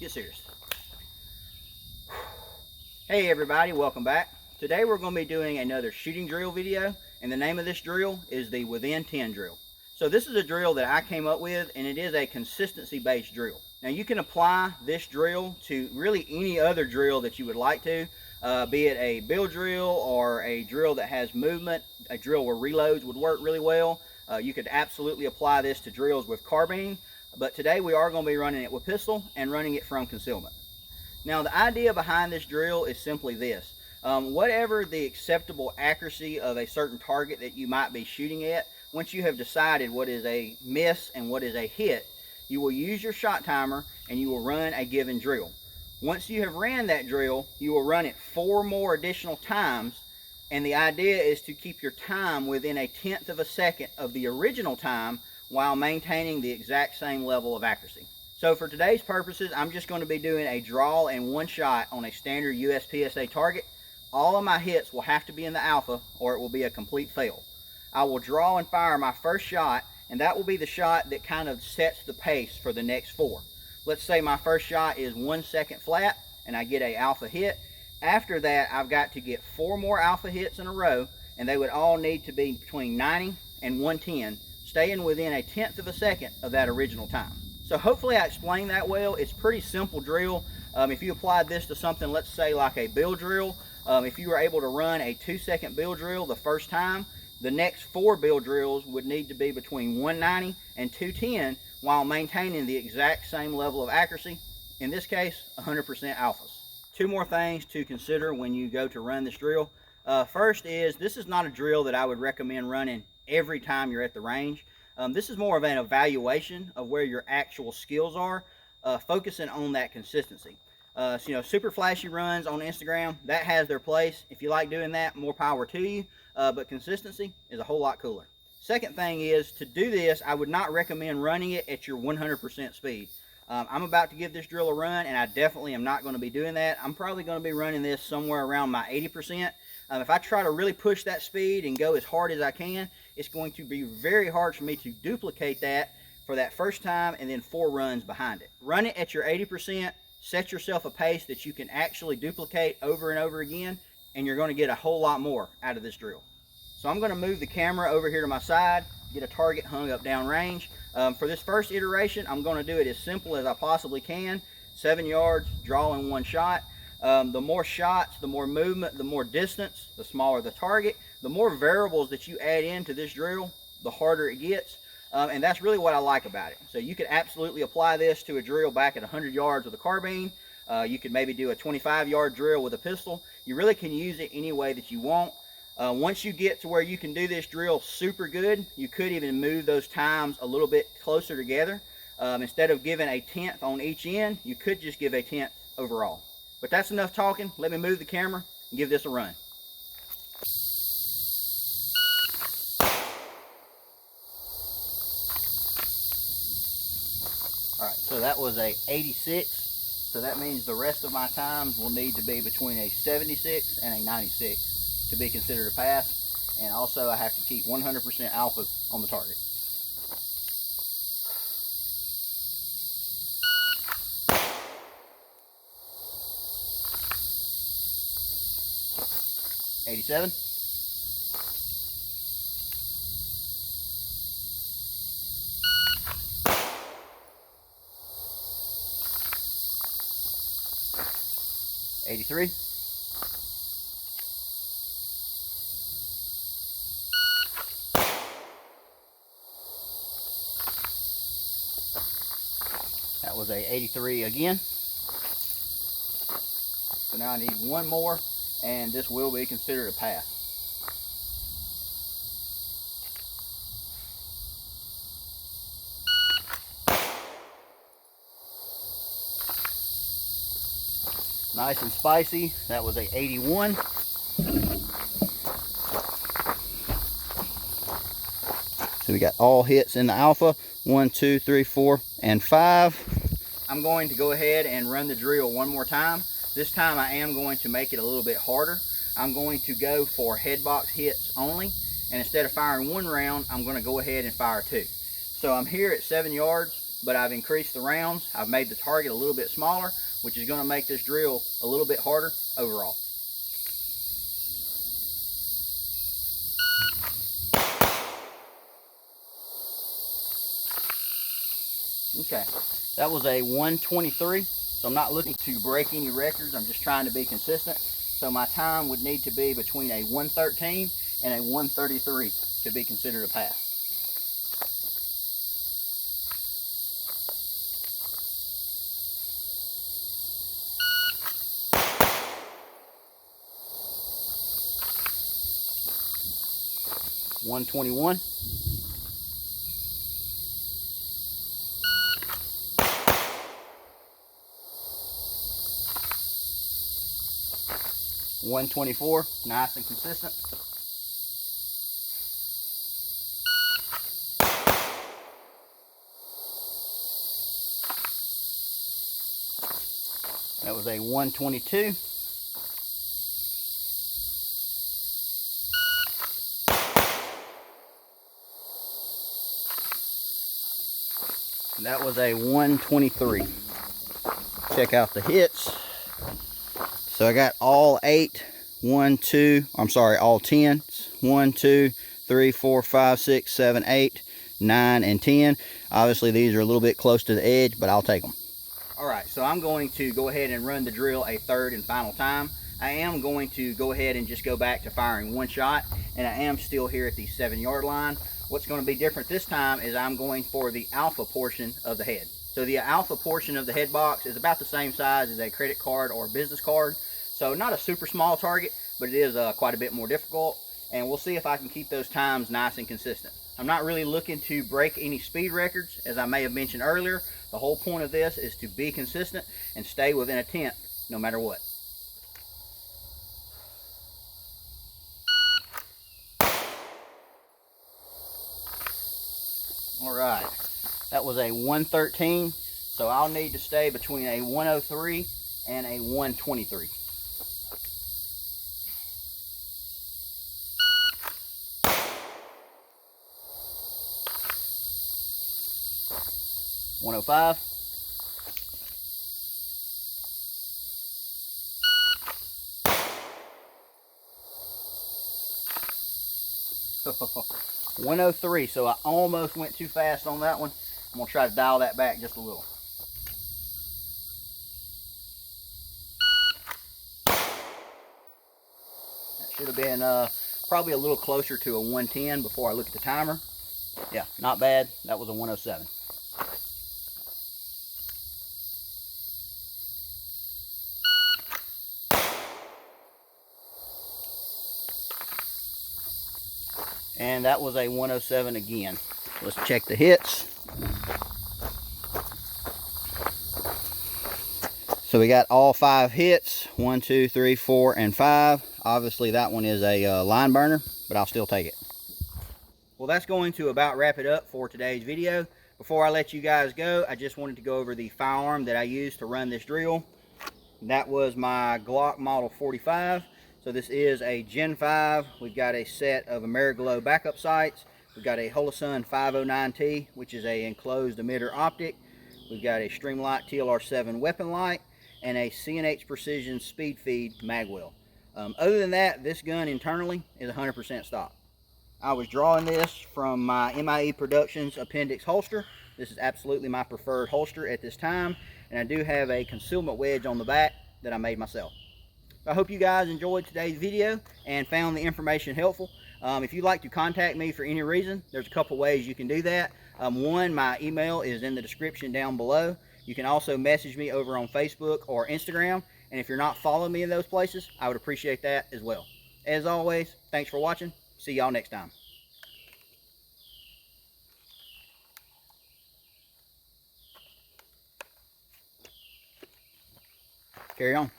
get serious. Hey everybody, welcome back. Today we're going to be doing another shooting drill video, and the name of this drill is the Within 10 drill. So this is a drill that I came up with, and it is a consistency based drill. Now you can apply this drill to really any other drill that you would like to, be it a bill drill or a drill that has movement, a drill where reloads would work really well. You could absolutely apply this to drills with carbine, but today we are going to be running it with pistol and running it from concealment. Now the idea behind this drill is simply this. Whatever the acceptable accuracy of a certain target that you might be shooting at, once you have decided what is a miss and what is a hit, you will use your shot timer and you will run a given drill. Once you have ran that drill, you will run it 4 more additional times, and the idea is to keep your time within 1/10 of a second of the original time while maintaining the exact same level of accuracy. So for today's purposes, I'm just going to be doing a draw and one shot on a standard USPSA target. All of my hits will have to be in the alpha or it will be a complete fail. I will draw and fire my first shot, and that will be the shot that kind of sets the pace for the next 4. Let's say my first shot is 1 second flat and I get a alpha hit. After that, I've got to get 4 more alpha hits in a row, and they would all need to be between 90 and 110, staying within 1/10 of a second of that original time. So hopefully I explained that well. It's pretty simple drill. If you applied this to something, let's say like a bill drill, if you were able to run a 2-second bill drill the first time, the next 4 bill drills would need to be between 190 and 210 while maintaining the exact same level of accuracy, in this case 100% alphas. 2 more things to consider when you go to run this drill. First is, this is not a drill that I would recommend running every time you're at the range. This is more of an evaluation of where your actual skills are, focusing on that consistency. So, super flashy runs on Instagram, that has their place. If you like doing that, more power to you, but consistency is a whole lot cooler. Second thing is, to do this, I would not recommend running it at your 100% speed. I'm about to give this drill a run, and I definitely am not going to be doing that. I'm probably going to be running this somewhere around my 80%. If I try to really push that speed and go as hard as I can, it's going to be very hard for me to duplicate that for that first time and then 4 runs behind it. Run it at your 80%, set yourself a pace that you can actually duplicate over and over again, and you're going to get a whole lot more out of this drill. So I'm going to move the camera over here to my side, get a target hung up downrange. For this first iteration, I'm going to do it as simple as I possibly can. 7 yards, draw in one shot. The more shots, the more movement, the more distance, the smaller the target. The more variables that you add into this drill, the harder it gets. And that's really what I like about it. So you could absolutely apply this to a drill back at 100 yards with a carbine. You could maybe do a 25-yard drill with a pistol. You really can use it any way that you want. Once you get to where you can do this drill super good, you could even move those times a little bit closer together. Instead of giving 1/10 on each end, you could just give 1/10 overall. But that's enough talking. Let me move the camera and give this a run. All right, so that was a 86. So that means the rest of my times will need to be between a 76 and a 96 to be considered a pass. And also I have to keep 100% alphas on the target. '87. '83. That was a 83 again. So now I need 1 more, and this will be considered a pass. Nice and spicy. That was a 81. So we got all hits in the alpha. 1, 2, 3, 4, and 5. I'm going to go ahead and run the drill one more time. This time I am going to make it a little bit harder. I'm going to go for head box hits only, and instead of firing 1 round, I'm going to go ahead and fire 2. So I'm here at 7 yards. but I've increased the rounds. I've made the target a little bit smaller, which is going to make this drill a little bit harder overall. Okay, that was a 123, so I'm not looking to break any records. I'm just trying to be consistent. So my time would need to be between a 113 and a 133 to be considered a pass. $121. $124, nice and consistent. That was a 122. That was a 123. Check out the hits. So I got all 8, 1, 2, I'm sorry, all 10s. 1, 2, 3, 4, 5, 6, 7, 8, 9, and 10. Obviously these are a little bit close to the edge, but I'll take them. Alright, so I'm going to go ahead and run the drill a third and final time. I am going to go ahead and just go back to firing one shot, and I am still here at the 7-yard line. What's going to be different this time is I'm going for the alpha portion of the head. So the alpha portion of the head box is about the same size as a credit card or business card. So not a super small target, but it is quite a bit more difficult. And we'll see if I can keep those times nice and consistent. I'm not really looking to break any speed records, as I may have mentioned earlier. The whole point of this is to be consistent and stay within a tenth no matter what. All right, that was a 113, so I'll need to stay between a 103 and a 123. $105. $103, so I almost went too fast on that one. I'm gonna try to dial that back just a little. That should have been probably a little closer to a 110 before I look at the timer. Yeah, not bad. That was a 107. And that was a 107 again. Let's check the hits. So we got all 5 hits, 1, 2, 3, 4, and 5. Obviously that one is a line burner, but I'll still take it. Well, that's going to about wrap it up for today's video. Before I let you guys go, I just wanted to go over the firearm that I used to run this drill. That was my Glock Model 45. So this is a Gen 5. We've got a set of Ameriglow backup sights. We've got a Holosun 509T, which is a enclosed emitter optic. We've got a Streamlight TLR7 weapon light and a C&H Precision Speed Feed magwell. Other than that, this gun internally is 100% stock. I was drawing this from my MIE Productions Appendix holster. This is absolutely my preferred holster at this time, and I do have a concealment wedge on the back that I made myself. I hope you guys enjoyed today's video and found the information helpful. If you'd like to contact me for any reason, there's a couple ways you can do that. One, my email is in the description down below. You can also message me over on Facebook or Instagram, and if you're not following me in those places, I would appreciate that as well. As always, thanks for watching. See y'all next time. Carry on.